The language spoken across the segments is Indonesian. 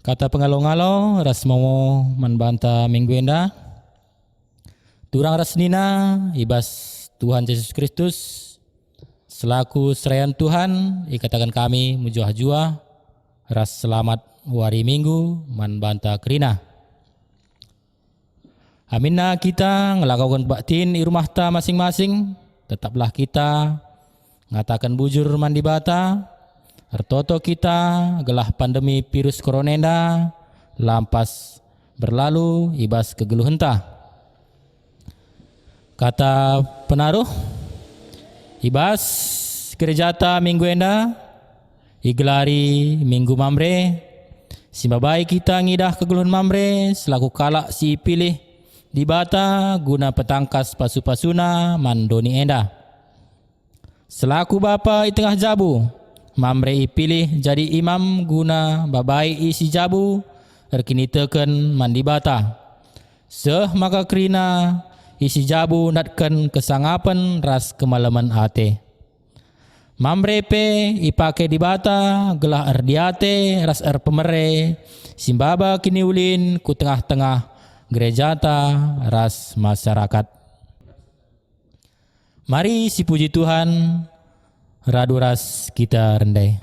Kata pengalo-ngalo ras momo manbanta minggu enda. Turang ras nina ibas Tuhan Yesus Kristus selaku serayan Tuhan ikatakan kami mujuah-juah ras selamat wari minggu manbanta kerina. Aminna kita ngelakukan baktin di rumah ta masing-masing, tetaplah kita ngatakan bujur mandi bata. Artoto kita gelah pandemi virus corona lampas berlalu ibas kegeluh henta. Kata penaruh ibas gerejata minggu enda igelari minggu mamre simbabai kita ngidah kegeluhan mamre selaku kalak si pilih di bata guna petangkas pasu-pasuna mandoni enda. Selaku bapa i tengah jabu mamre ipilih jadi imam guna babai isi jabu erkini teken mandi bata. Seh maka kerina isi jabu natken kesangapan ras kemalaman ate. Mamre pe ipake di bata gelah erdiate ras pemere simbaba kini ulin ku tengah-tengah gerejata ras masyarakat. Mari si puji Tuhan radu ras kita rendai.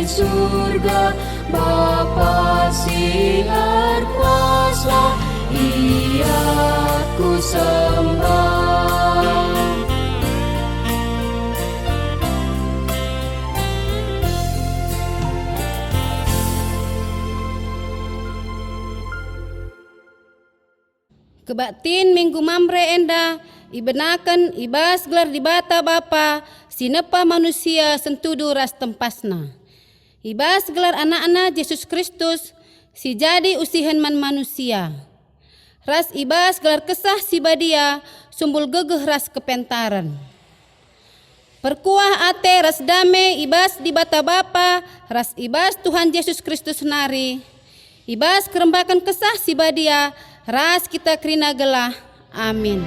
Surga Bapa siar kuasa Ia ku sembah. Kebaktin minggu mamre enda ibenakan ibas gelar di bata bapa sinepa manusia sentudu ras tempasna. Ibas gelar anak-anak Yesus Kristus si jadi usihan man manusia. Ras ibas gelar kesah si badia sumbul gegeh ras kepentaran. Perkuah ate ras dame ibas di bata bapa ras ibas Tuhan Yesus Kristus nari. Ibas kerembakan kesah si badia ras kita kerina gelah. Amin.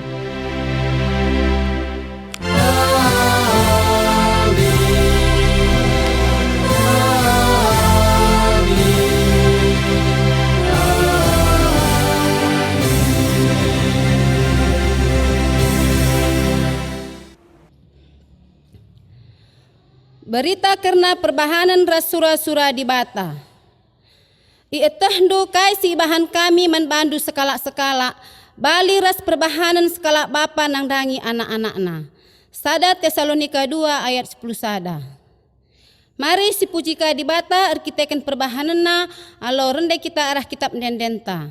Berita karena perbahanan ras sura-sura di bata. Ietahdu kai si bahan kami manbandu sekala-sekala bali ras perbahanan sekala bapa nang dangi anak-anakna. Sada Tesalonika 2 ayat 10 sada. Mari si pujika di bata arkiteken perbahananna alo rende kita arah kitab dendenta.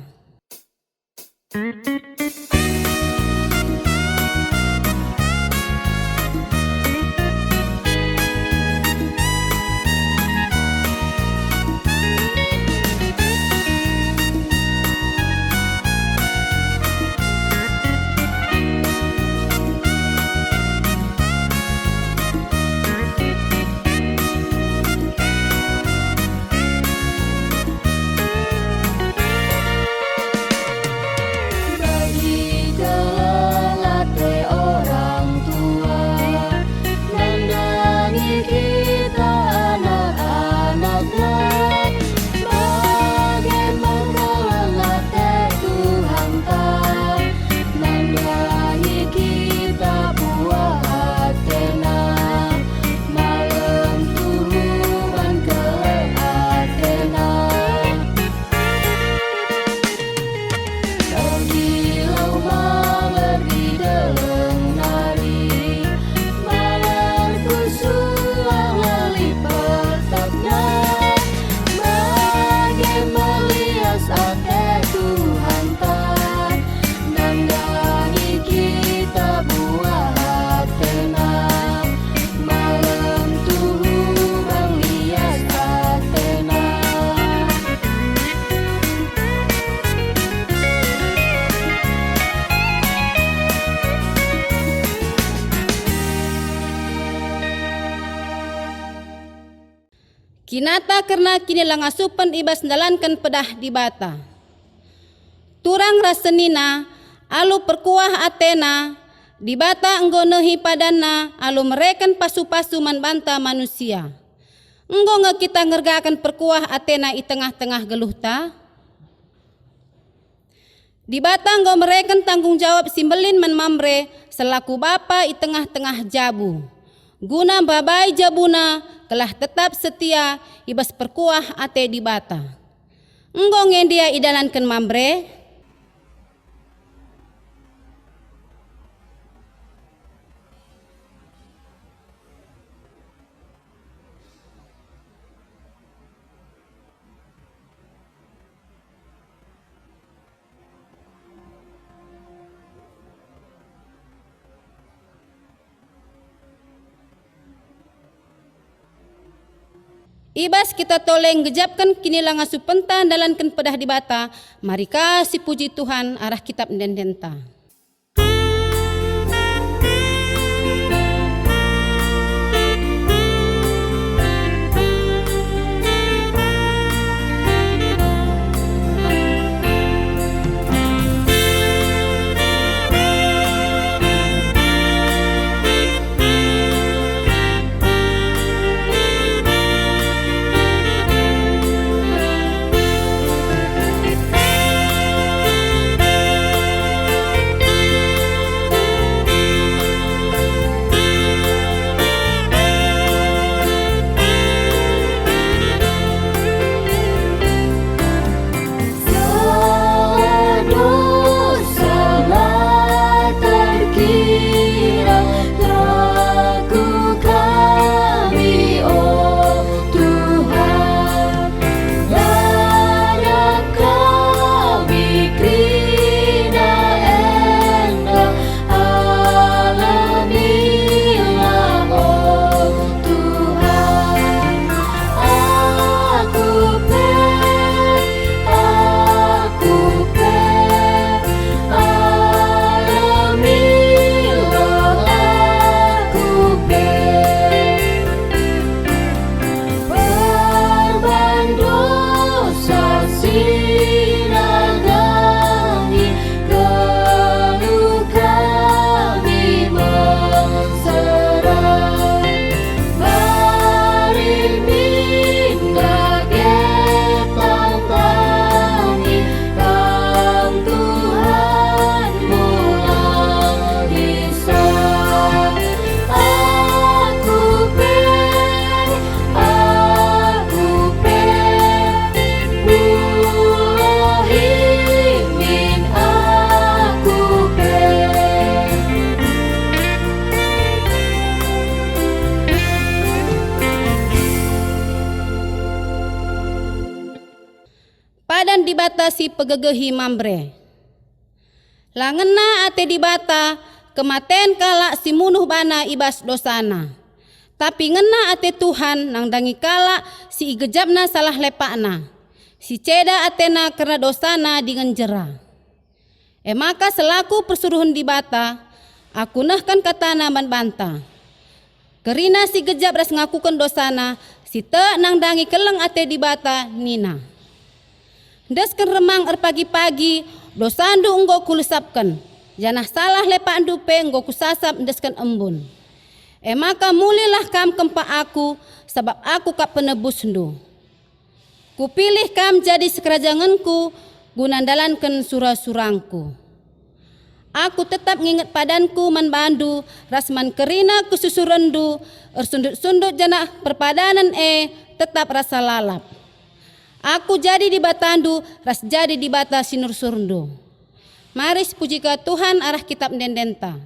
Kinata karena kini langasupan ibas dalankan pedah di bata. Turang rasenina alu perkuah atena di bata enggonehi padana alu merekan pasu-pasu manbanta manusia. Enggo nge kita ngergakan perkuah atena i tengah-tengah geluh ta? Di bata enggo merekan tanggung jawab simbelin man mamre selaku bapa i tengah-tengah jabu. Guna babai jabuna telah tetap setia ibas perkuah ate di bata. Enggo ngendia idalankan mamre. Ibas kita toleng gejapkan kini langasu pentan dalankan pedah di bata. Mari kasih puji Tuhan arah kitab dendenta. Padan dibatasi pegegehi mambre. Langena ate dibata kematen kala si munuh bana ibas dosana. Tapi ngena ate Tuhan nang dangi kala si igejabna salah lepakna. Si ceda atena karena dosana dengan jera. Maka selaku persuruhan dibata, aku nahkan katana man banta. Kerina si gejab ras ngakukan dosana, si te nang dangi keleng ate dibata nina. Deskan remang pagi-pagi dosandu enggo kulusapkan. Janah salah lepak dupe enggo kusasap deskan embun. Maka mulilah kam kempa aku sebab aku kap penebus ndu. Kupilih kam jadi sekerajanganku gunandalankan surah-surangku. Aku tetap nginget padanku man bandu rasman kerina kususurendu ersundut-sundut janah perpadanan tetap rasa lalap. Aku jadi di batandu, ras jadi di bata sinur surndo. Mari pujikan Tuhan arah kitab dendenta.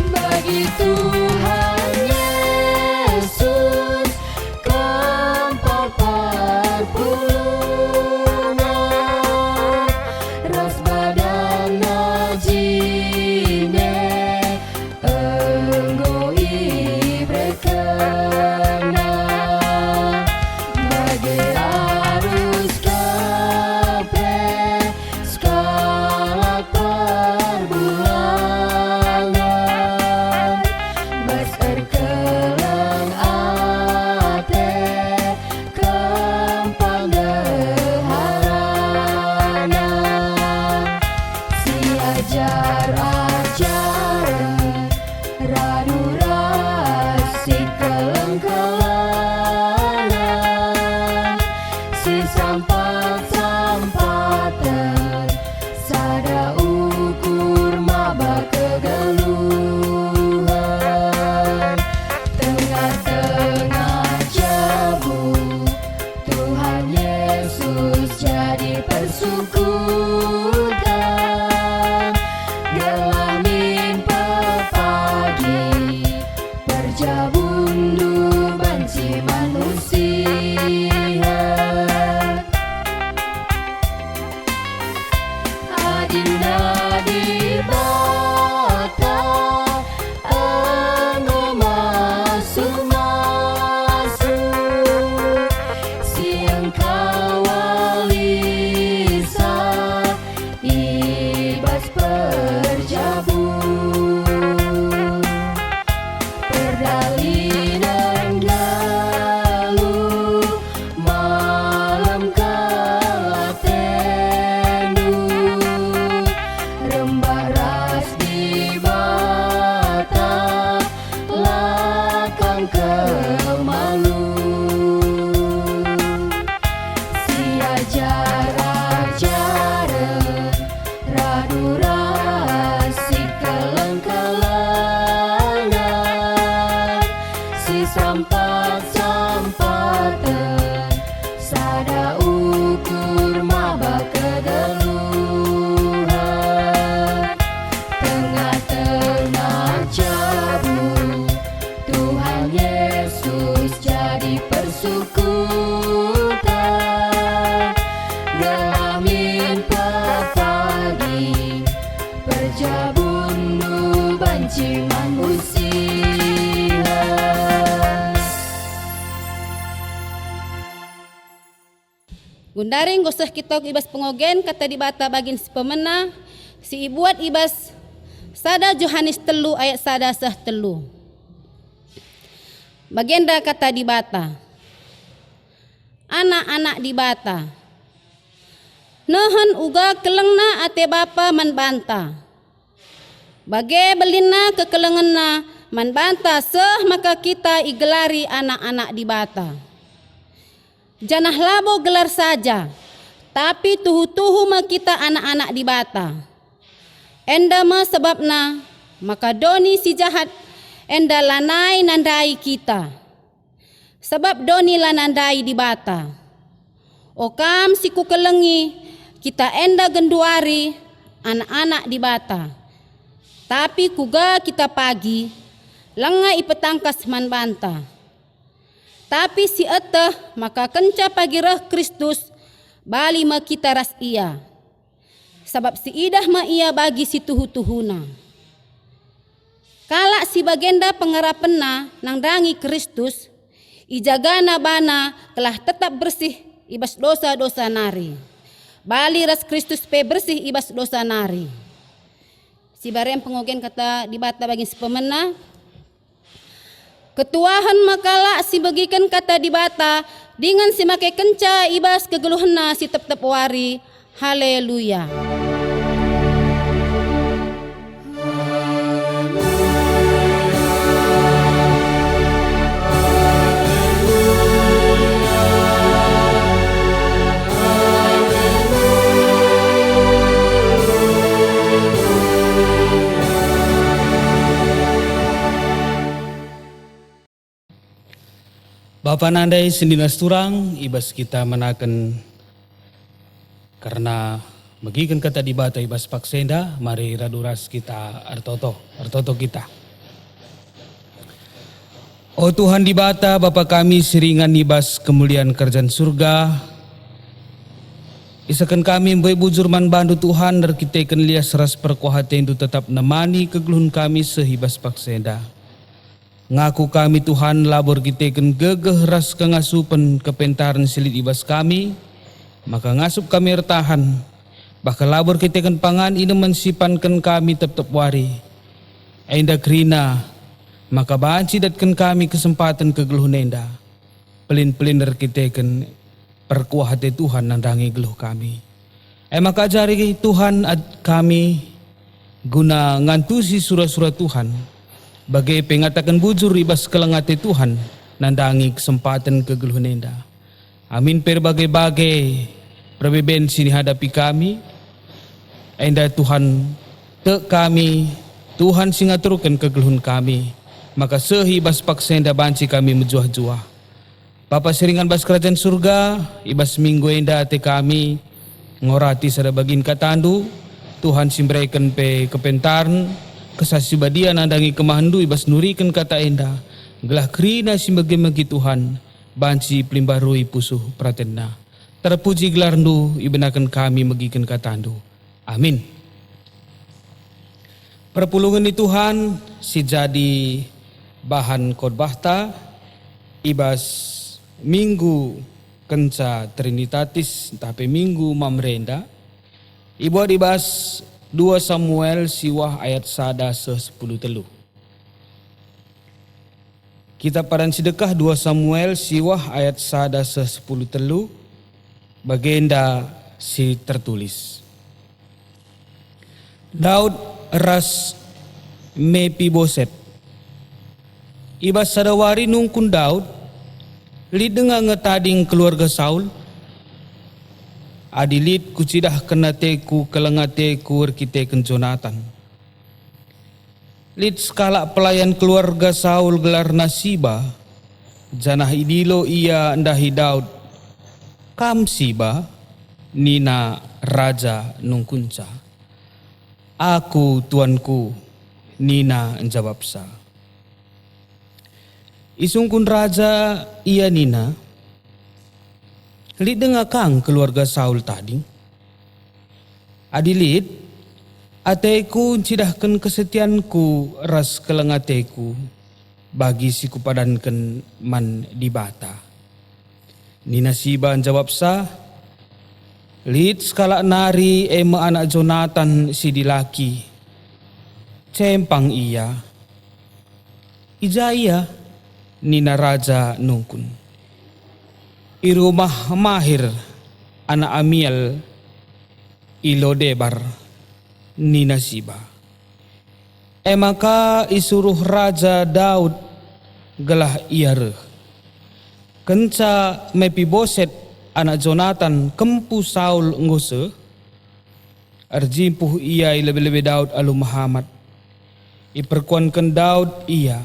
Bagi Tuhan persekutuan, gelamin pepagi, perjabundu banci manusia. Adinda di bata, anu masuk-masuk, siang kawalisa, ibas perjabun, perdalinan galuh, malam kalatendu, rembak ras di bata, lakang kemalu, sia jarak-jarak, radu rasi keleng-kelengan, si sampat-sampatan, sada ukur maba kedeluhan, tengah-tengah jabu, Tuhan Yesus jadi persekutuan, gelamin pepagi, perjabundu banci manusia. Gundaring gosah kita ibas pengogen kata di bata bagin si pemena, si ibuat ibas sada Yohanes 3 ayat sada sah 3. Bagenda kata di bata, anak-anak di bata, nehen uga kelengna ate bapa man banta, bage belina kekelengenna man banta seh maka kita igelari anak-anak di bata. Janah labo gelar saja, tapi tuhu-tuhu ma kita anak-anak di bata. Enda ma sebabna, maka doni si jahat enda lanai nandai kita. Sebab doni lanandai di bata. Okam si kukelengi, kita enda genduari anak-anak di bata. Tapi kuga kita pagi, lenga ipetangkas man banta. Tapi si eteh maka kenca pagi reh Kristus bali ma kita ras ia. Sebab si idah ma ia bagi si tuhu-tuhuna. Kalak si bagenda pengarapenna nang dangi Kristus, ijagana bana telah tetap bersih ibas dosa-dosa nari. Bali ras Kristus pe bersih ibas dosa nari. Si barem pengogen kata di bata bagi si pemena, ketuahan makala si bagikan kata di bata dengan si make kenca ibas kegeluhna si tep-tep wari. Haleluya. Bapa nandai sendinas turang, ibas kita menaken karena bagikan kata di bata ibas paksenda, mari raduras kita artoto kita. Oh Tuhan di bata, Bapa kami seringan ibas kemuliaan kerjaan surga, isakan kami mbay bujur man bandu Tuhan, dar kita ikan lias ras perkuhatan itu tetap nemani kegeluhan kami sehibas paksenda. Ngaku kami Tuhan labor kita ken gegeh ras kengasupan kepentaran silit ibas kami, maka ngasup kami ertahan, bahkan labor kita ken pangan ina mensipankan kami tetap wari. Ainda krina, maka banci datkan kami kesempatan kegeluh nenda. Pelin-pelin dar kita ken perkuah hati Tuhan nandangi geluh kami. Maka ajari Tuhan kami guna ngantusi surah-surah Tuhan. Bagai pengatakan bujur ibas kelengate Tuhan, nandangi kesempatan kegeluh nenda. Amin berbagai-bagai perbeben sini hadapi kami. Enda Tuhan te kami, Tuhan singaturkan kegeluhan kami. Maka sehibas paksenda banci kami menjuah-juah. Bapa seringan bas kerajaan surga, ibas minggu enda ate kami. ngorati sada bagin katandu, Tuhan simbrekan pe kepentarn, kesasibadian andangi kemahandu ibas nurikan kata enda, gelah kerina simbagi-magi Tuhan, banci pelimbarui pusuh pratenna. Terpuji gelarndu ibenakan kami magikan katandu. Amin. Perpulungan di Tuhan si jadi bahan khotbahta ibas minggu kenca Trinitatis tapi minggu mamrenda ibu dibas 2 Samuel siwah ayat 1-10 telu. Kita padan sedekah 2 Samuel siwah ayat 1-10 telu bagenda si tertulis. Daud ras Mepiboset. Ibas sadawari nungkun Daud lidengah ngetading keluarga Saul. Adilit kucidah kenateku kelengateku erkiteken Jonathan. Lid skala pelayan keluarga Saul gelar Nasiba. Janah idilo ia ndahi Daud. Kam Siba nina raja nungkunca. Aku tuanku nina njawabsa. Isungkun raja ia nina. Lid dengar kang keluarga Saul tadi. Adilit, ateku cidahkan kesetianku ras kelengateku bagi si kupadankan man dibata. Nina Siba jawab sa, lid skala nari ema anak Jonathan si dilaki. Cempang iya. Ija iya, nina raja nungkun. Irumah mahir anak Amiel Ilodebar nina Siba. Maka isuruh raja Daud gelah iareh. Kenca Mepiboset anak Jonathan kempu Saul ngose. Arjimpuh ia lebih-lebih Daud alu Muhammad. Iperkuankan Daud ia.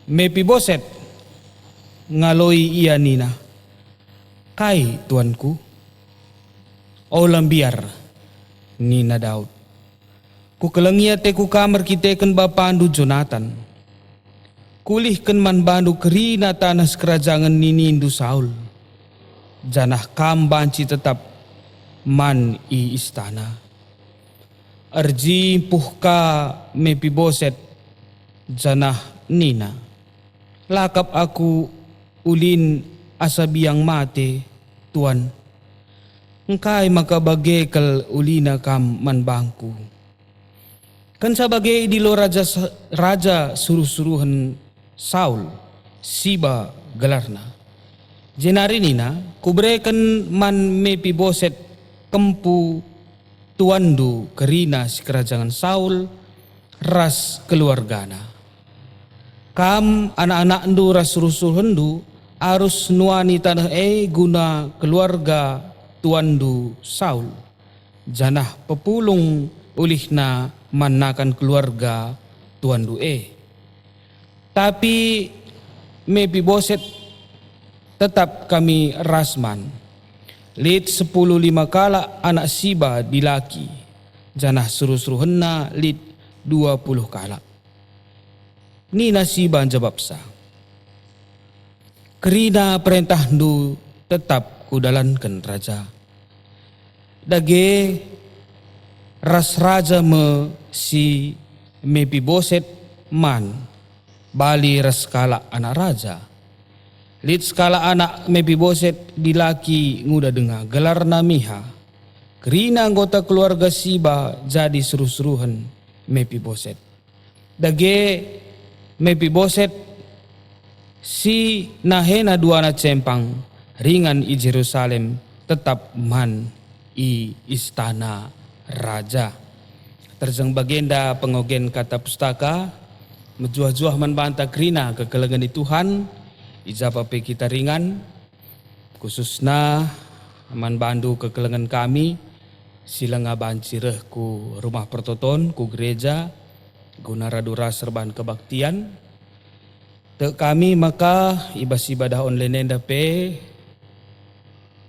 Mepiboset ngaloi ia nina. Kai tuanku. Olam biar nina Daud. Ku kelengia teku kamar kitekan bapandu Jonathan. Kulihkan man bandu kerina tanah kerajaan ninindu Saul. Janah kam banci tetap man i istana. Arji puhka Mepiboset janah nina. Lakap aku ulin asabiang mate tuan. Engkai maka bagekal ulina kam man bangku. Kan sebagai idilo raja suruh-suruhan Saul, Siba gelarna. Jenari nina, kubrekan man Mepiboset kempu tuandu kerina si kerajaan Saul, ras keluargana. Kam anak-anak ndu ras suruh-suruhandu, arus nuani tanah guna keluarga tuandu Saul. Janah pepulung ulihna manakan keluarga tuandu Tapi Mepiboset tetap kami rasman. Lid 10 kala anak Siba dilaki. Janah suruh-suruhenna lid 20 kala. Nina Siba jawab sa. Kerina perintah ndu tetap kudalankan raja. Dage ras raja me si Mepiboset man. Bali ras skala anak raja. Lid skala anak Mepiboset dilaki nguda dengar gelar namiha. Kerina anggota keluarga Siba jadi seru-seruhan Mepiboset. Dage Mepiboset si nahena duana cempang ringan i Jerusalem tetap man i istana raja. Terjeng bagenda pengogen kata pustaka mejuah-juah manbanta krina kekelengan di Tuhan ijapape kita ringan khususna manbandu kekelengan kami sila ngabancireh ku rumah pertoton ku gereja guna radura serban kebaktian te kami maka ibas ibadah online dape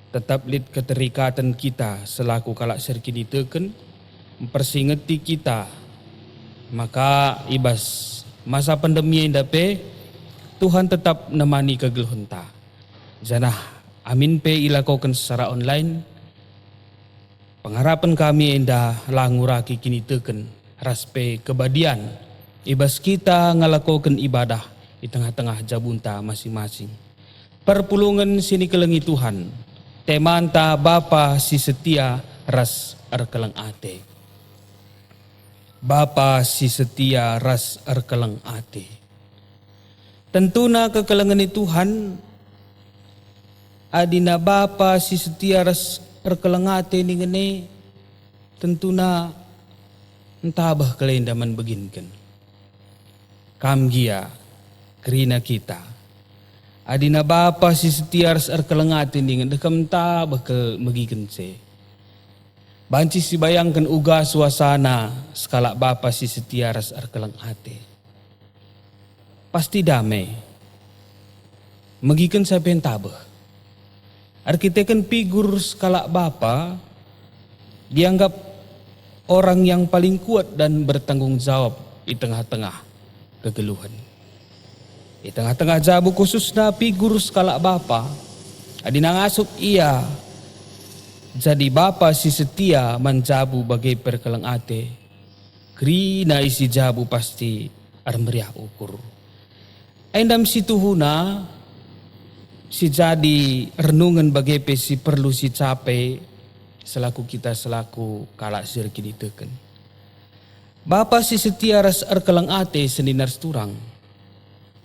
tetap lid keterikatan kita selaku kalak serki diteken, mempersingeti kita. Maka ibas masa pandemi yang dape, Tuhan tetap nemani kegeluhan ta. Janah amin pe ilakokan secara online. Pengharapan kami endah languraki kini teken raspe kebadian. Ibas kita ngalakokan ibadah di tengah-tengah jabunta masing-masing. Perpulungan sini kelengi Tuhan. Temanta Bapa si setia ras arkelang ate. Bapa si setia ras arkelang ate. Tentuna kekelengan Tuhan, adina Bapa si setia ras erkelengate ni ngene, tentuna entabah kelendaman beginkan. Kamgia kerina kita, adina Bapa si setia ras erkelengate ni ngene, dekam tabah ke megikan se. Banci si bayangkan uga suasana skala Bapa si setia ras erkelengate. Pasti damai. Megikan siapa yang tabah. Arkitekan figur skala Bapa dianggap orang yang paling kuat dan bertanggung jawab di tengah-tengah kegeluhan. Di tengah-tengah jabu khususnya figur skala Bapa, adina ngasuk ia jadi Bapa si setia menjabu bagai perkelang ate. Krina isi jabu pasti armeriah ukur. Endam situ huna si jadi renungan bagai si perlu si capai selaku kita selaku kalak sirki diteken. Bapa si setia ras erkelang ate seninar turang.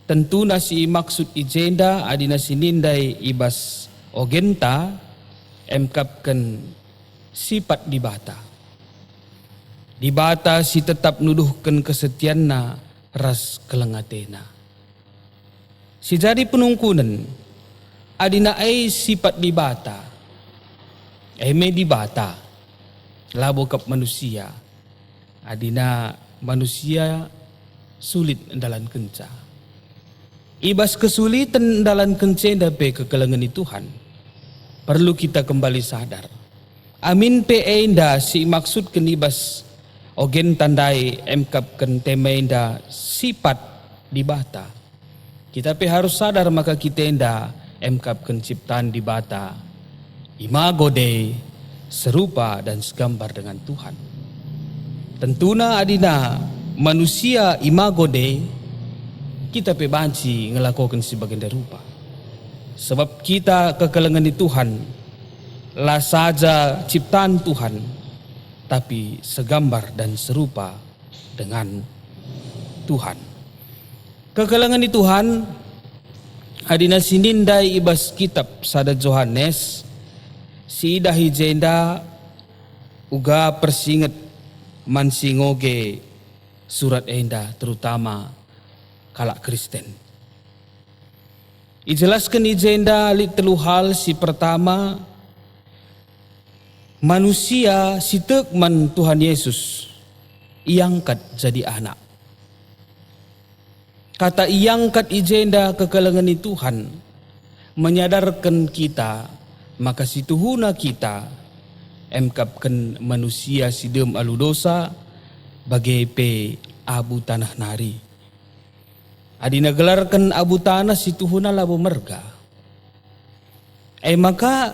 Tentu nasi maksud ijenda adina sinindai ibas ogenta emkapkan sifat dibata. Dibata si tetap nuduhkan kesetianna ras kelengatena. Si jadi penungkunan adina ai sifat dibata. Me dibata. Labo kap manusia. Adina manusia sulit dalam kenca. Ibas kesulitan dalam kenca dape kekelengan Tuhan. Perlu kita kembali sadar. Amin pe enda si maksud kenibas ogen tandai emkap ken temenda sifat dibata. Kita pe harus sadar maka kita enda emkapkan ciptaan di bata. Imago Dei serupa dan segambar dengan Tuhan. Tentuna adina manusia imago Dei kita pe banci ngelakukan sebagian rupa. Sebab kita kekelengan di Tuhan lah saja ciptaan Tuhan tapi segambar dan serupa dengan Tuhan. Kekelengan di Tuhan adina sinindai ibas kitab sada Johannes si ida hijenda uga persinget mansingoge surat enda terutama kalak Kristen. Ijelaskan ijenda li telu hal si pertama manusia si tekman Tuhan Yesus iangkat jadi anak. Kata iangkat ijenda kekelengan Tuhan menyadarkan kita maka situhuna kita emkapkan manusia sidem alu dosa bagai pe abu tanah nari. Adina gelarkan abu tanah situhuna labo merga. Maka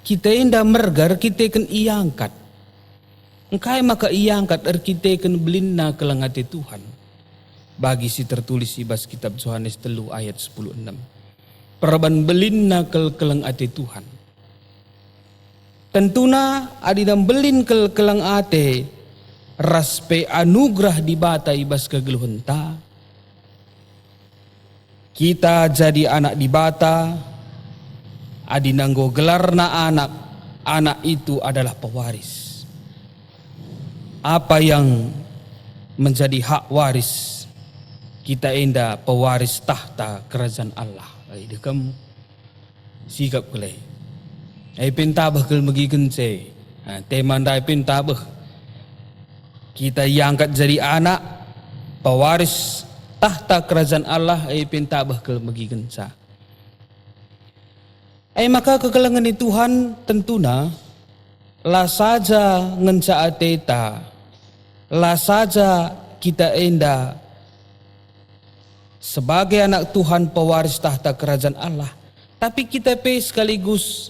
kita indah mergar kita kan iangkat. Engkai maka iangkat kita kan belinna kelengati Tuhan. Bagi si tertulis ibas kitab Yohanes 3 ayat 10-6. Perban belinna kelang ate Tuhan. Tentuna adina belin kelang ate raspe anugerah dibata ibas kegeluhan ta. Kita jadi anak dibata adinanggo gelarna anak itu adalah pewaris. Apa yang menjadi hak waris kita enda pewaris tahta kerajaan Allah. Ai dekam sikap kelai. Ai pentabah kel megigen se. Temandai pentabah. Kita yang jadi anak pewaris tahta kerajaan Allah ai pentabah kel megigen sa. Maka kekelengan ni Tuhan tentuna la saja ngenca ateta, la saja kita enda sebagai anak Tuhan pewaris tahta kerajaan Allah, tapi kita pe sekaligus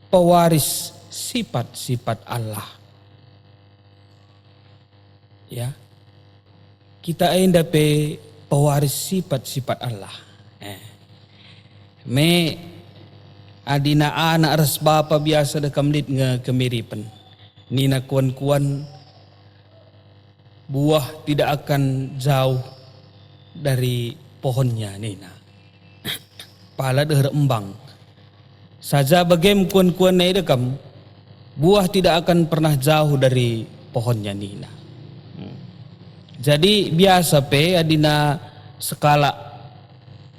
pewaris sifat-sifat Allah. Ya, kita enda pe pewaris sifat-sifat Allah. Me adina anak ras bapa biasa dah kamlit nge kemiripan. Nina kuan-kuan buah tidak akan jauh dari pohonnya nina. Pala dah embang. Saja bagem kuan-kuan nai dekam, buah tidak akan pernah jauh dari pohonnya nina. Jadi biasa pe adina skala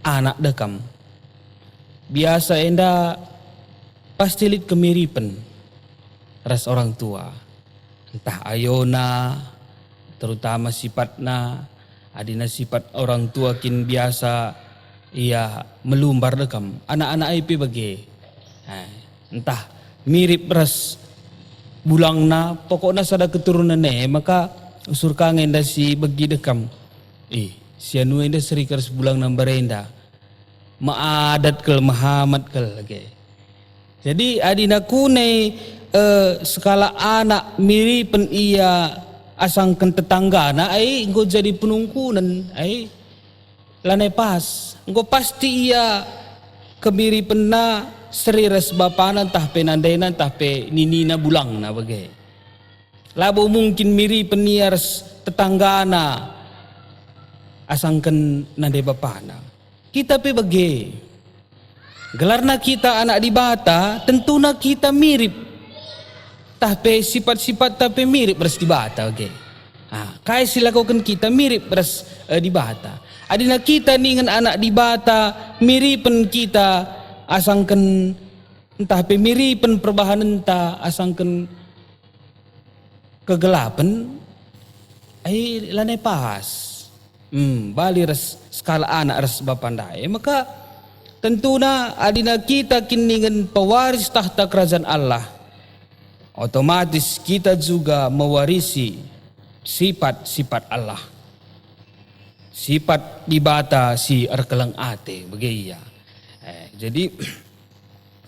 anak dekam. Biasa enda pasti lit kemiripan ras orang tua. Entah ayona, terutama sifatna, adina sifat orang tua kin biasa ia melumbar dekam. Anak-anak IP bagi. Entah mirip ras bulangna, pokoknya sada keturunan maka usur kangen dah si bagi dekam. Si anu enda seri keras bulang nang berenda. Maadat kel Muhammad kel lagi. Jadi adina kune skala anak miripen ia asangkan tetangga na engko jadi penungkunan lanai pas engko pasti ia kemiripen na seri res bapana tah penandainan tah pe ninina bulang na bagai. Labo mungkin miripen ia res tetangga na asangkan nandai bapana. Kita pe bagi gelarna kita anak di bata tentuna kita mirip tapi sifat-sifat tapi mirip beras di bata bagi. Kai silakukan kita mirip beras di bata. Adina kita dengan anak di bata miripen kita asangkan entah pe miripen perubahan entah asangkan kegelapan lanai pas. Bali res skala anak res bapandai. Maka tentuna adina kita kiningan pewaris tahta kerajaan Allah. Otomatis kita juga mewarisi sifat-sifat Allah. Sifat dibata si arkelang ate begiya. Jadi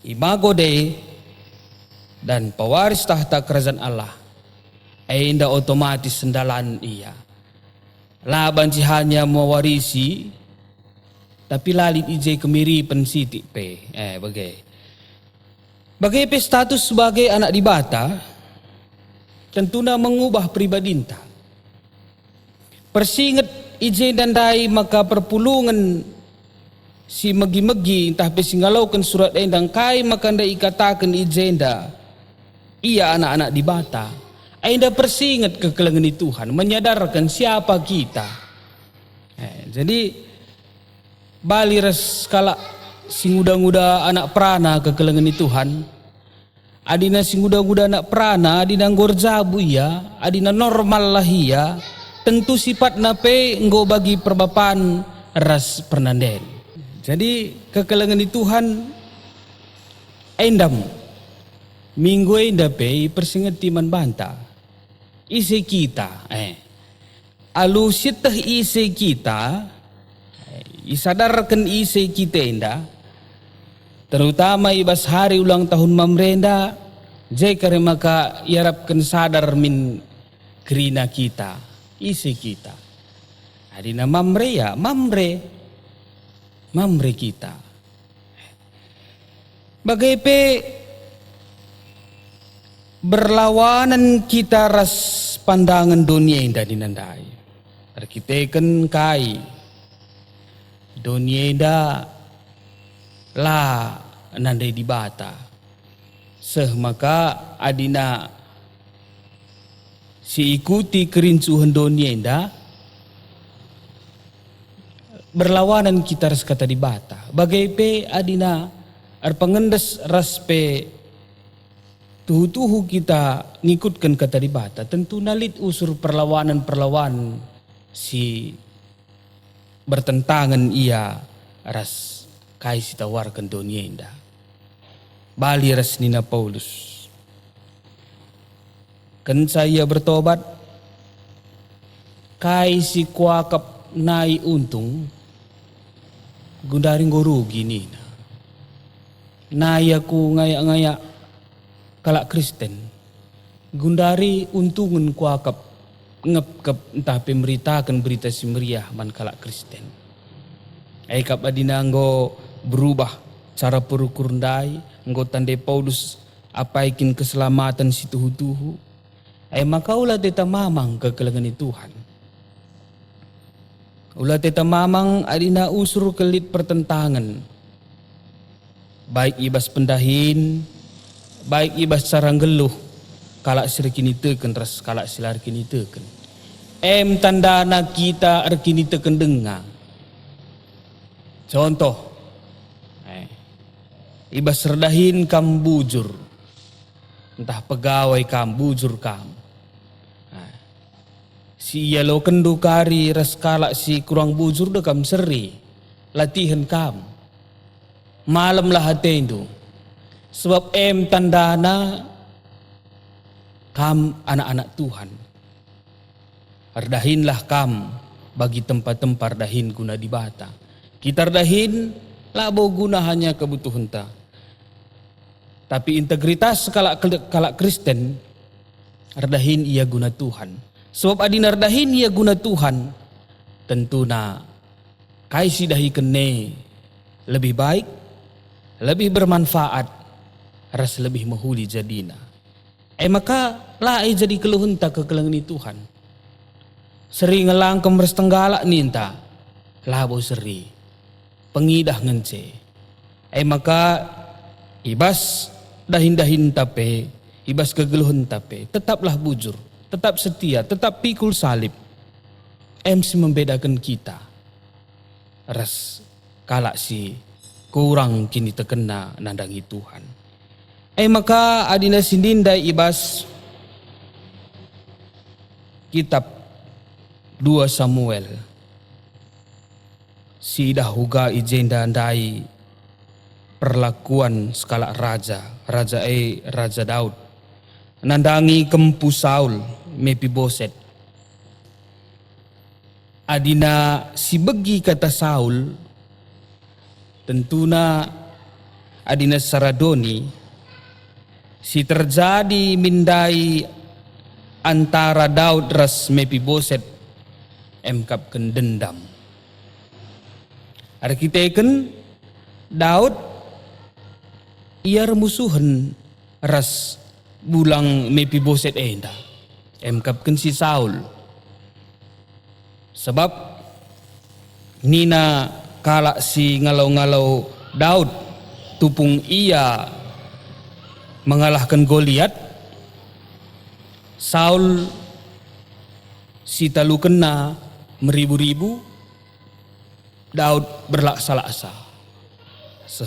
imago de dan pewaris tahta kerajaan Allah. Inda otomatis sendalan ia. Laban si hanya mewarisi tapi lalit ije kemiripan sitik pe bagai pe status sebagai anak di bata tentunya mengubah pribadinta persinget ije dan dai maka perpulungan si megi-megi entah pe singalaukan surat endang kai maka nda ikatakan ije nda ia anak-anak di bata. Anda persingat kekelengan Tuhan, menyadarkan siapa kita. Jadi bali res kala singuda-nguda anak prana kekelengan Tuhan. Adina singuda-nguda anak prana, adina gorjabu ya, adina normal lah ya. Tentu sifat nape enggo bagi perbapan ras pernanden. Jadi kekelengan Tuhan endam minggu endape persingat timan banta. Isi kita, alu sitah isi kita, isadarkan isi kita enda, terutama ibas hari ulang tahun mamrenda, jekare maka iarapkan sadar min kerina kita, isi kita. Adina mamre ya, mamre kita. Bagai pe berlawanan kita ras pandangan dunia indah dinandai. Arkiteken kai dunia indah la nandai di bata. Maka adina si ikuti kerincuhan dunia indah berlawanan kita ras kata di bata. Bagai pe adina arpangendes ras pe tuhu-tuhu kita ngikutkan kata di bata, tentu nalit usur perlawanan si bertentangan ia ras kai sitawarkan dunia indah. bali ras nina Paulus. Kan saya bertobat, kai si kuakap nai untung, gundaring gorugi nina. Nai aku ngayak-ngayak kalak Kristen, gundari untungun kuakap ngep entah pemberitakan berita si meriah man kalak Kristen. Kap adina nggo berubah cara perukur ndai, nggo tandai Paulus apaikin keselamatan si tuhu-tuhu. Maka ulah teta mamang kekelengan Tuhan. Ulah teta mamang adina usur kelit pertentangan. Baik ibas pendahin, baik ibas sarang geluh, kalak sirkini teken ras kalak silar kini teken. Tandana kita arkini teken dengang. Contoh, ibas redahin kam bujur, entah pegawai kam bujur kam. Si ia lo kendu kari ras kalak si kurang bujur de kam seri, latihan kam. Malam lah hatendu, sebab tandana kam anak-anak Tuhan. Ardahinlah kam bagi tempat-tempat dahin guna dibata. Kita ardahin labo guna hanya kebutuhan ta. Tapi integritas kalak Kristen ardahin ia guna Tuhan. Sebab adin ardahin ia guna Tuhan, tentuna kaisi dahi kene lebih baik, lebih bermanfaat, ras lebih mahuli jadina. Maka lai jadi keluhun ta kekelengan Tuhan. Seri ngelang kemres tenggala ninta, labo seri, pengidah ngence. Maka ibas dahin-dahin tape, ibas kegeluhun tape, tetaplah bujur, tetap setia, tetap pikul salib. Si membedakan kita. Ras kalak si kurang kini terkena nandangi Tuhan. Maka adina sindindai ibas kitab 2 Samuel. Si dahuga ijenda ndai perlakuan skala Raja Daud. Nandangi kempu Saul, Mefiboset. Adina si begi kata Saul, tentuna adina saradoni, si terjadi mindai antara Daud ras Mefiboset emkapkan dendam. Arkiteken Daud ia remusuhan ras bulang Mefiboset enda emkapkan si Saul. Sebab nina kalak si ngalau-ngalau Daud tupung ia mengalahkan Goliat, Saul si talu kena meribu-ribu, Daud berlaksa-laksa.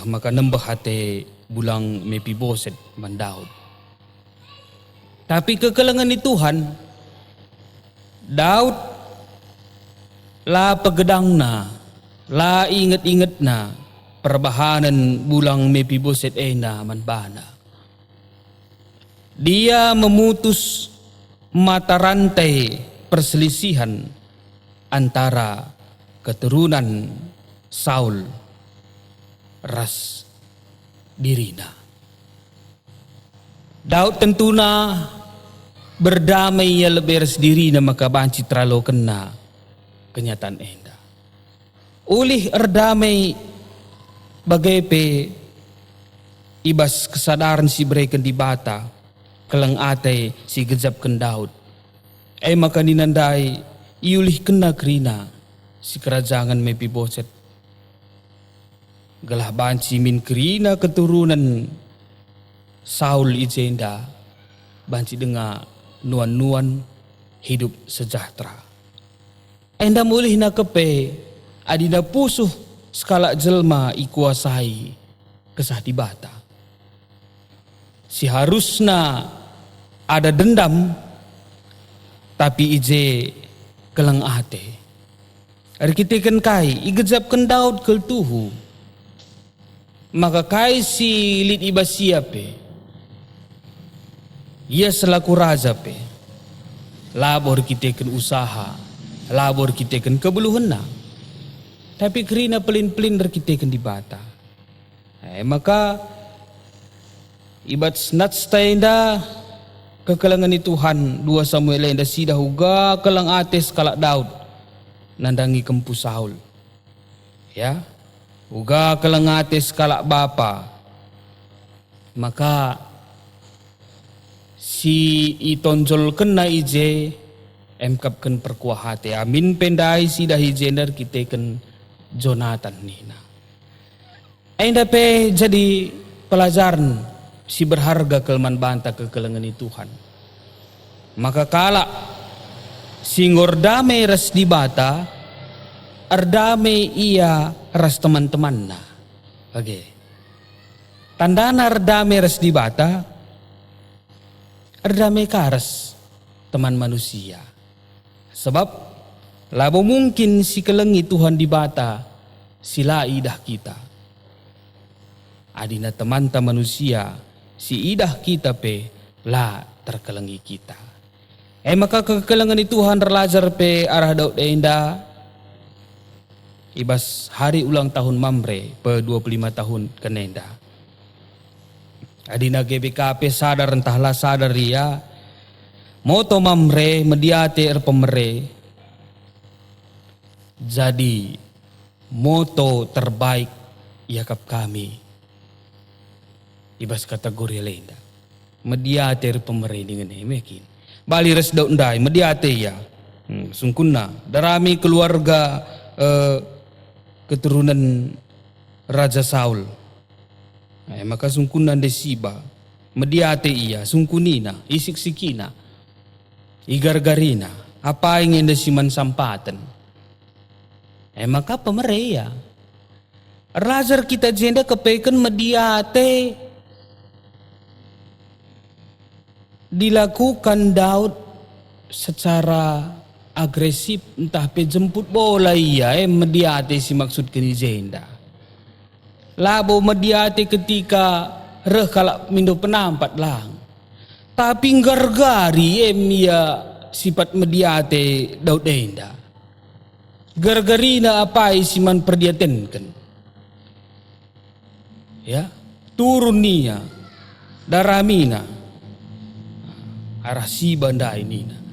Maka nembah hati bulang Mefiboset man Daud. Tapi kekelengan di Tuhan, Daud la pegedangna, la inget-ingetna perbahanan bulang Mefiboset ena man bana. Dia memutus mata rantai perselisihan antara keturunan Saul ras dirina. Daud tentuna berdamai ya lebih ras dirina maka banci terlalu kena kenyataan enda. Ulih erdamai bagai pe ibas kesadaran si mereka di bata kelang ate si gejapkan Daud. Maka ninandai iulih kena kerina si kerajaan Mefiboset. Gelah banci min kerina keturunan Saul ijenda banci dengar nuan-nuan hidup sejahtera. Enda mulih na kepe adina pusuh skala jelma ikuasai kesah di bata. Si harusna ada dendam tapi ije kelang ate. Arkiteken kai igejapkan Daud kel tuhu. Maka kai si lit ibasia pe, ia selaku raja pe, labor kita ken usaha, labor kita ken kebeluhan na. Tapi kerina pelin-pelin kita ken dibata. Maka ibat snat stainda kekelangan Tuhan 2 Samuel enda sida huga kelang ates kalak Daud nandangi kempu Saul. Ya. Uga kelengatis kalak bapa. Maka si itonjol kena ije emkapkan perkuah hati. Amin pendai si dahi jender kita ken Jonathan nina. Ainda pe jadi pelajaran si berharga kelman banta kekelengan Tuhan. Maka kalak singor damai ras dibata ardame ia ras teman-teman na. Oke. Tandana ardame ras dibata, ardame karas teman manusia. Sebab labo mungkin si kelengi Tuhan dibata sila idah kita. Adina teman ta manusia si idah kita pe la terkelengi kita. Maka kekelengan Tuhan terlajar pe arah Daud enda ibas hari ulang tahun Mamre pe 25 tahun kenenda. Adina GBKP sadar entahlah sadar ia moto Mamre mediate pemere jadi moto terbaik yakap kami ibas kategori lenda mediate pemere dengan mekin bali res daun dai mediate ya sungkunna darami keluarga keturunan Raja Saul. Maka sungkunan desiba mediate ia sungkunina isik sikina igar-garina apa ingin desiman sampatan. Maka pemereya rajar kita jenda kepeken mediate dilakukan Daud secara agresif entah pe jemput bola iya mediate si maksud kini jenda. Labo mediate ketika reh kalak mindo penampat lang. Tapi gargari ia sifat mediate Daud enda. Gargarina apa isiman perdiatenkan. Ya, turun nia daramina arah si banda ini.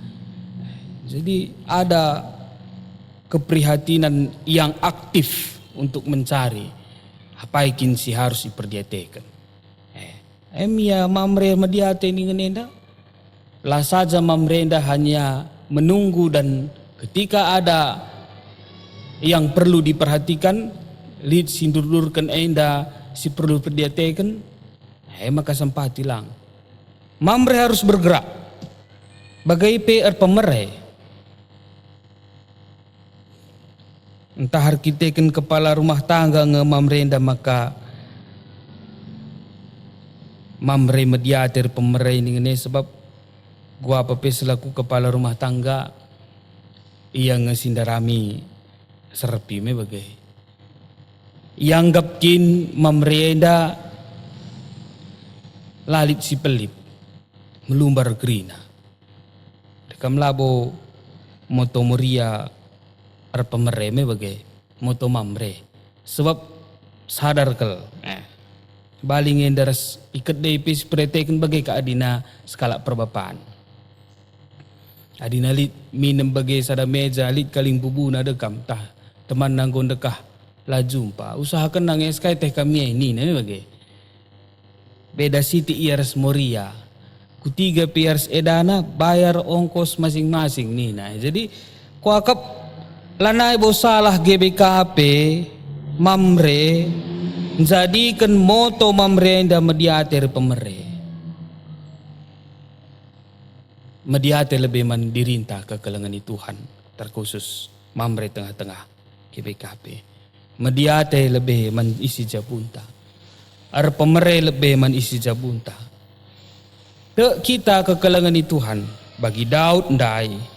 Jadi ada keprihatinan yang aktif untuk mencari apa ikin si harus diperdiatekan. Ya Mamre mediate ini ngenenda. Lah saja Mamrenda hanya menunggu dan ketika ada yang perlu diperhatikan, lid sindurkan enda si perlu perdiatekan, maka sempat hilang. Mamre harus bergerak. Bagai PR pemere. Entah arkiteken kepala rumah tangga nge Mamrenda maka Mamre mediater pemere ini sebab gua apa selaku kepala rumah tangga ia ngesindarami serpi me bagai yang gapkin Mamrenda lalit si pelip melumbar gerina dekam labo moto moria ar pemere me bagai moto Mamre sebab sadar kel baling endaras ikat depis preteken bagai ka adina skala perbapaan adina lit minum bagai sada meja lit kaling bubuna dekam tah teman nanggon dekah la jumpa usahakan nang eskai teh kami ini ne bagai beda siti iars moria kutiga piars edana bayar ongkos masing-masing nina jadi kuakap lanai bo salah GBKP Mamre jadikan moto Mamre enda mediater pemere. Mediater lebih mendirintah kekelengan Tuhan terkhusus Mamre tengah-tengah GBKP. Mediater lebih menisi jabunta. Ar pemere lebih menisi jabunta. Te kita kekelengan Tuhan bagi Daud ndai.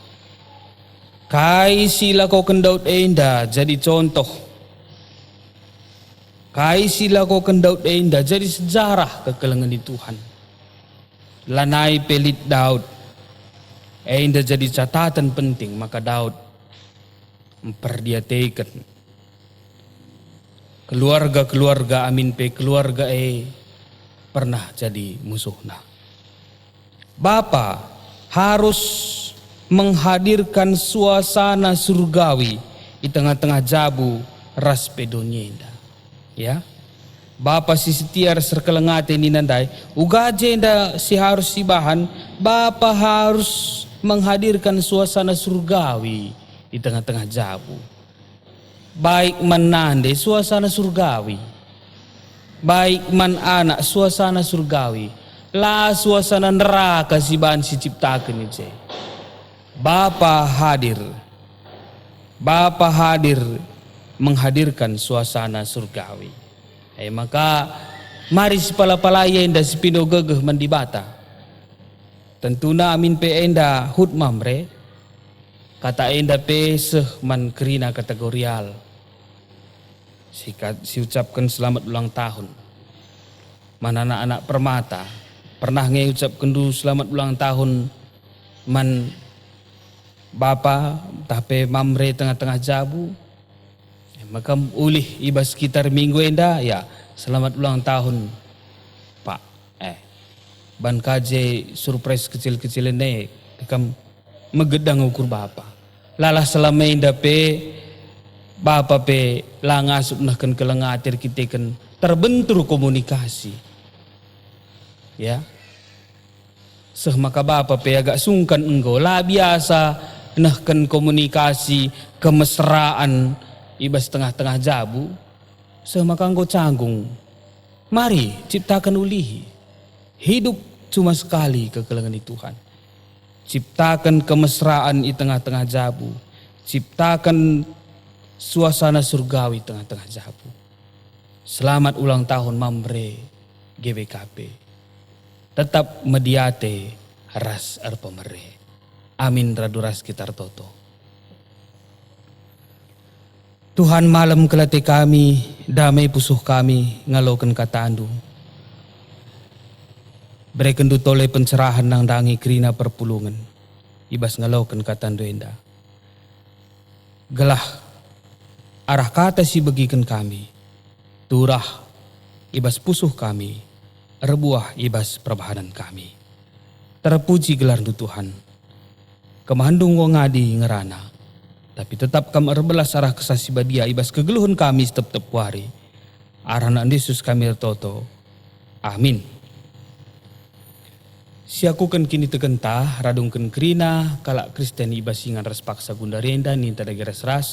Kai sila kau kendaud enda jadi contoh. Kai sila ko kan Daud enda jadi sejarah kekelengan di Tuhan. Lanai pelit Daud enda jadi catatan penting, maka Daud memperdiateikan keluarga amin pe keluarga pernah jadi musuhna. Bapa harus menghadirkan suasana surgawi di tengah-tengah jabu ras pedonyenda. Ya, Bapa si setiar serkelengate ni nandai, ugaje nda si harus si bahan, Bapa harus menghadirkan suasana surgawi di tengah-tengah jabu. Baik menande suasana surgawi, baik man anak suasana surgawi, lah suasana neraka si bahan si ciptakan itu. Bapa hadir menghadirkan suasana surgawi. Maka mari si palapalaya enda si pino gegeh mandibata. Tentuna amin pe enda hut mamre. Kata enda pe seh man kerina kategorial. Si ucapkan selamat ulang tahun. Man anak-anak permata pernah ucapkan dulu selamat ulang tahun man Bapa tapi mamre tengah-tengah jabu. Maka ulih ibas sekitar minggu enda ya selamat ulang tahun Pak. Ban kaje surprise kecil-kecil ini dekam megedang ukur Bapa. Lalah selama enda pe Bapa pe langas upnahkan kelengatir kita kan terbentur komunikasi. Ya. Seh maka Bapa pe agak sungkan enggo lah biasa nahkan komunikasi kemesraan ibas tengah-tengah jabu. Seh maka enggo canggung. Mari ciptakan ulihi. Hidup cuma sekali kekelengan di Tuhan. Ciptakan kemesraan di tengah-tengah jabu. Ciptakan suasana surgawi tengah-tengah jabu. Selamat ulang tahun Mamre GBKP. Tetap mediate ras arpamere. Amin raduras sekitar toto. Tuhan malam kelate kami, damai pusuh kami, ngalokan kata andu. Berikan du tole pencerahan nang dangi kerina perpulungan. Ibas ngalokan kata andu enda. Gelah arah kata si bagikan kami. Turah ibas pusuh kami, rebuah ibas perbahanan kami. Terpuji gelar du Tuhan. Kemandung wo ngadi ngerana. Tapi tetap kam erbelas arah kesasi badia ibas kegeluhun kami tetep wari. Arana Yesus kami toto. Amin. Siakukan kini tegentah radungkan kerina kalak Kristen ibas singan ras paksa gundarenda ninta dageras ras.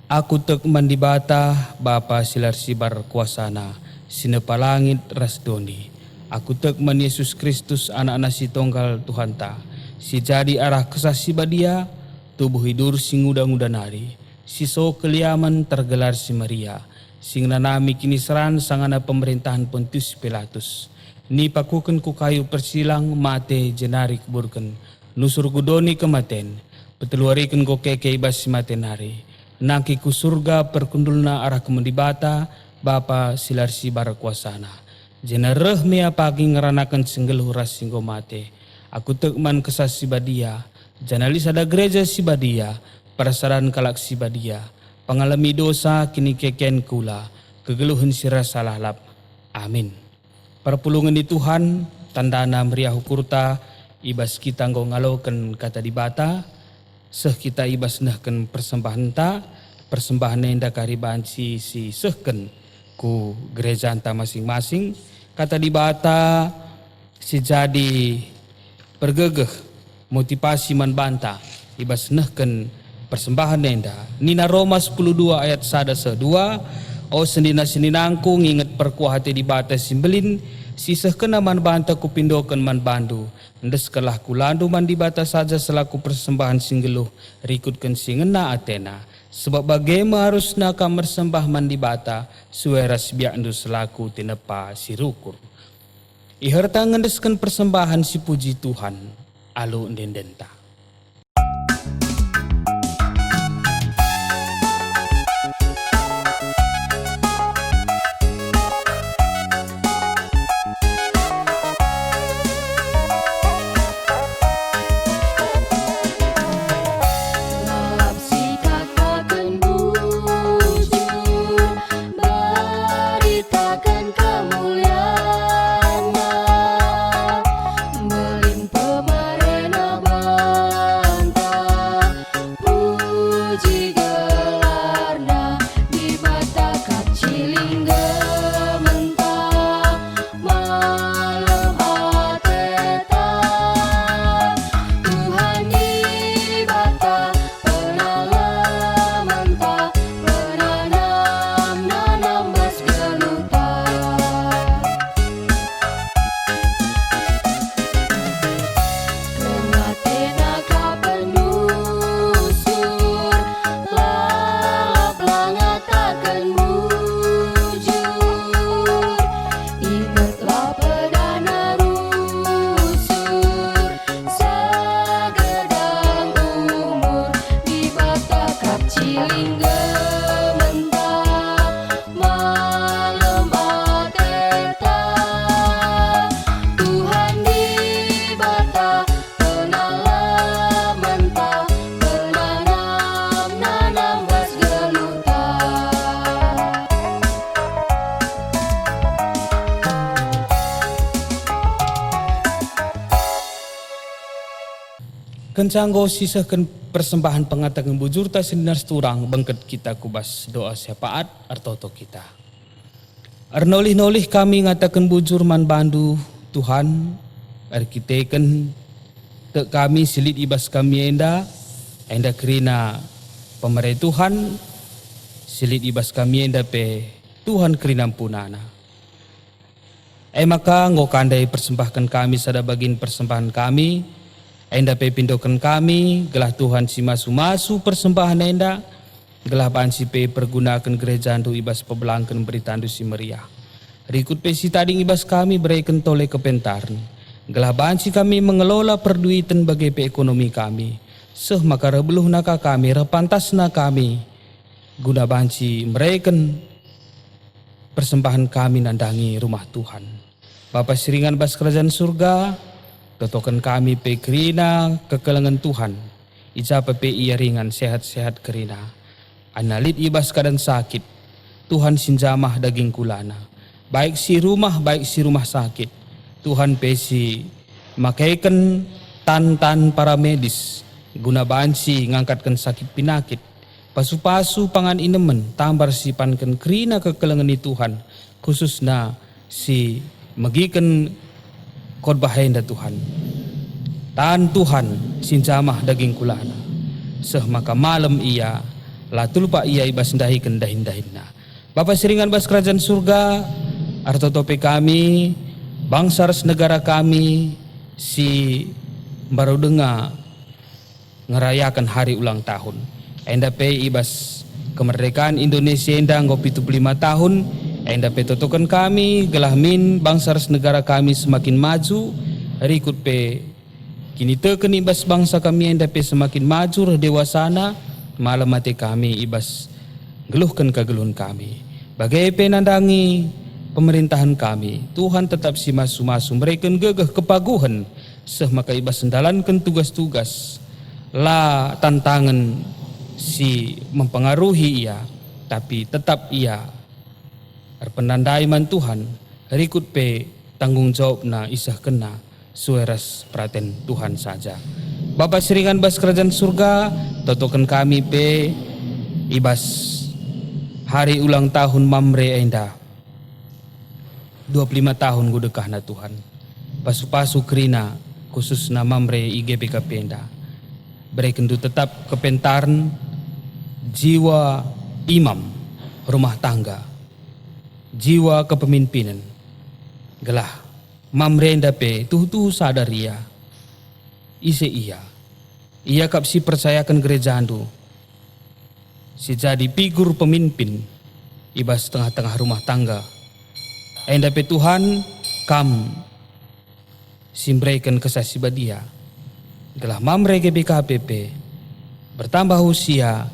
Aku tek mandibata Bapa silar sibar kuasana sinepalangit ras doni. Aku tek man Yesus Kristus anak-anak si tonggal Tuhan ta. Si jadi arah kesasi badia, tubuh hidur sing udah nari, si so keliaman tergelar si Maria, sing nanami kini seran sangana pemerintahan Pontius Pilatus. Ni pakuken ku kayu persilang mate jenari kuburken, nusur gudoni kematen, peteluariken ko keke ibas si matenari, nangki ku surga perkundulna arah kemendibata, Bapa silar si barakuasana. Jenareh mea pagi ngeranakan singgeluh ras singgo mate. Aku tekman kesas si badia, janalis ada gereja si badia, perasaran kalak si badia, pengalami dosa kini keken kula, kegeluhan sirah salah lap. Amin. Perpulungan di Tuhan, tandana meriah kurta, ibas kita ngaloken kata dibata, seh kita ibas nahken persembahan ta, persembahan nenda kariban si sehken ku gereja anta masing-masing, kata dibata si jadi pergegeh motivasi man banta ibas nahken persembahan nenda. Nina Roma 12 ayat 1-2. O senina-seninangku nginget perkuah hati di batas simbelin. Sisah kena man banta kupindokan man bandu. Ndes kalah kulandu man di batas saja selaku persembahan singgeluh. Rikutkan singena Athena. Sebab bagaimana harus naka mersembah man di bata. Sueras biakndu selaku tinepa sirukur. Iherta ngendeskan persembahan si puji Tuhan, alu ndendenta. Kencanggo sisahkan persembahan pengatakan bujur ta seninar seturang bangket kita kubas doa syafaat artoto kita. Arnolih-nolih kami ngatakan bujur man bandu Tuhan, arkiteken te kami silit ibas kami enda kerina pemerintah Tuhan, silit ibas kami enda pe Tuhan kerina punana. Maka ngokandai persembahkan kami sada bagin persembahan kami, enda pe pindokan kami, gelah Tuhan si masu-masu persembahan enda, gelah bansi pe pergunakan gereja andu ibas pebelangkan berita andu si meriah. Rikut pe si tading ibas kami berikan tole kepentarn, gelah bansi kami mengelola perduitan bagi pe ekonomi kami, seh maka rebeluh naka kami, repantas na kami, guna bansi mereken persembahan kami nandangi rumah Tuhan. Bapa siringan bas kerajaan surga, totokan kami pe kerina kekelengan Tuhan. Ijapa pe ia ringan sehat-sehat kerina. Analit ibas keadaan sakit. Tuhan sinjamah daging kulana. Baik si rumah sakit. Tuhan pe si makaikan tan para medis. Guna bansi ngangkatkan sakit pinakit. Pasu-pasu pangan inemen tambar sipankan kerina kekelengan ni Tuhan. Khususna si magikan khotbah henda Tuhan. Tan Tuhan sinjamah daging kulana. Seh maka malam ia latulpa ia ibas ndahikan dahin-dahinna. Bapa siringan bas kerajaan surga, artotope kami, bangsa res negara kami, si baru dengar ngerayakan hari ulang tahun. Enda pe ibas kemerdekaan Indonesia enda ngopi 75 tahun. Enda pe totokan kami, gelah min bangsa res negara kami semakin maju, rikut pe kini teken ibas bangsa kami enda pe semakin maju dewasana, malam mati kami ibas geluhkan kegeluhan kami. Bagai pe nandangi pemerintahan kami, Tuhan tetap si masu-masu mereka gegeh kepaguhan, seh maka ibas sendalankan tugas-tugas, la tantangan si mempengaruhi ia, tapi tetap ia penandai man Tuhan, rikut pe tanggung jawab na isah kena sueras praten Tuhan saja. Bapa siringan bas kerajaan surga, totokan kami pe ibas hari ulang tahun mamre enda 25 tahun gudekah na Tuhan. Pasu-pasu kerina khusus na mamre IGBK penda. Berekendu tetap kepentarn jiwa imam rumah tangga, jiwa kepemimpinan. Gelah mamrenda pe tuh sadar ia ise ia kapsi percayakan gereja andu si jadi figur pemimpin ibas tengah-tengah rumah tangga. Enda pe Tuhan kam simbrekan kesasiba dia. Gelah mamre GBKPP bertambah usia,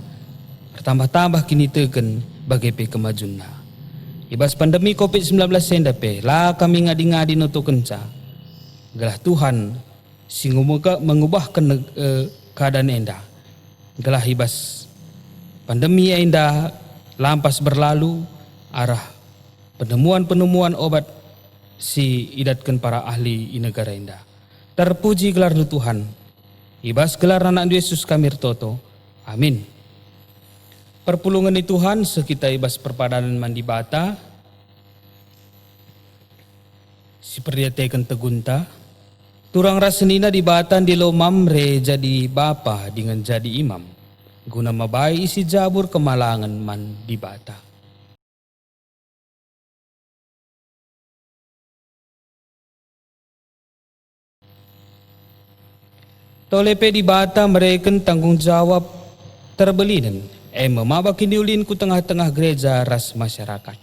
bertambah-tambah kini tegen bagai pe kemajunna. Ibas pandemi COVID-19 senda pe, la kami ngadi-ngadi nutu kenca. Gelah Tuhan mengubahkan keadaan enda. Gelah ibas pandemi enda lampas berlalu, arah penemuan-penemuan obat si idatkan para ahli i negara enda. Terpuji gelar nu Tuhan. Ibas gelar anak Yesus kami toto. Amin. Perpulungan di Tuhan sekita ibas perpadanan mandi bata, si perdiatekan tegunta, turang rasenina di batan di lo mamre jadi bapa dengan jadi imam, guna mabai isi jabur kemalangan man di bata. Tolepe di bata mereka tanggung jawab terbelinan. Memabakin diulin ku tengah-tengah gereja ras masyarakat.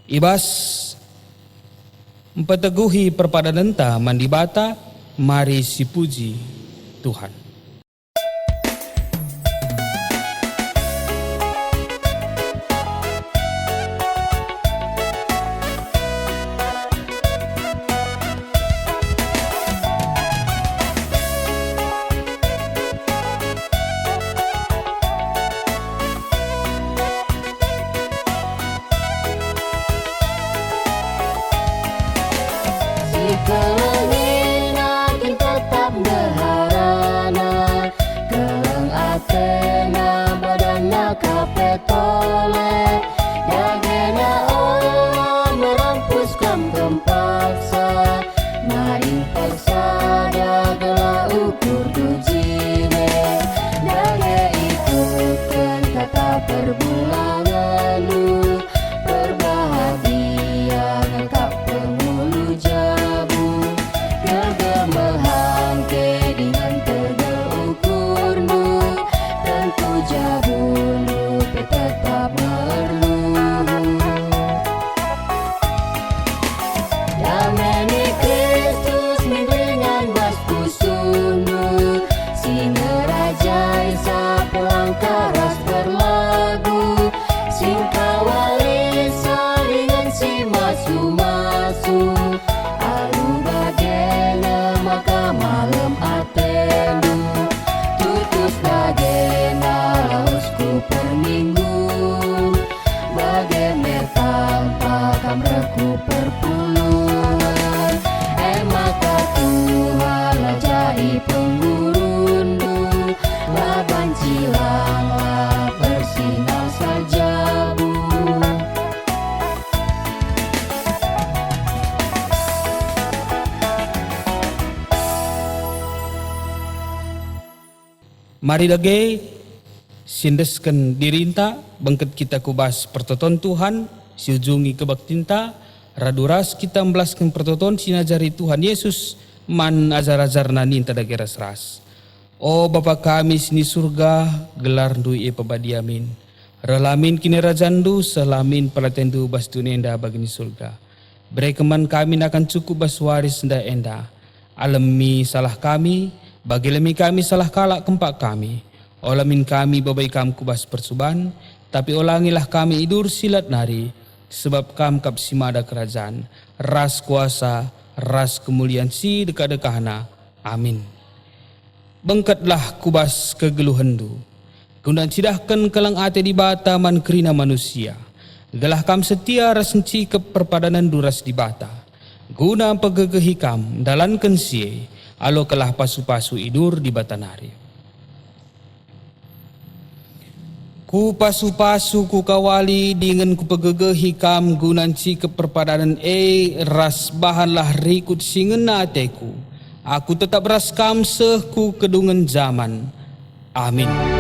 Ibas empeteguhi perpadanan ta mandi bata, mari si puji Tuhan. kelengin akin tetap deharana keleng atena badanna kapetole dagena Allah merampus kam kempaksa maring paksa dagela ukur dujine dage ikutkan kata perbulangan lu berbahagia ngangkap penghulu jabu kegemehangke dengan tegel ukurmu tentu jabu lu tetap berluhur damai Kristus dengan wasku sunu sine raja isa pelangkaras berlagu sing kawali saringan si masu-masu alu bagena maka malam atendu tutus bagena lausku perminggu bagena tanpa kamreku perpuluhan maka Tuhan lah jadi penggurundu lah bancilang lah bersinar saljabu Mari dage sindesken dirinta bangket kita kubas pertoton Tuhan siujungi kebaktinta raduras kita membelaskan pertoton sinajari Tuhan Yesus man azar-azar nanin tadage ras-ras. O Bapa kami sini surga gelar dui pabadiamin relamin kini rajandu selamin palatendu bas dunenda bagini surga beri keman kami akan cukup bas waris nda enda alami salah kami bagi lemi kami salah kalak kempak kami olamin kami babai kam kubas persuban tapi ulangilah kami idur silat nari sebab kam kap simada kerajaan ras kuasa ras kemuliaan si dekat-dekahna amin. Bengkatlah kubas kegeluhendu gundan sidahkan kelang ate di bata man kerina manusia gelah kam setia rasenci keperpadanan duras di bata guna pegegehi kam dalankan sie alo kelah pasu-pasu idur di batanari. Ku pasu-pasu ku kawali dengan ku pegegehi kam gunanci keperpadanan ras bahanlah rikut singena ateku. Aku tetap ras kam sehku kedungan zaman. Amin.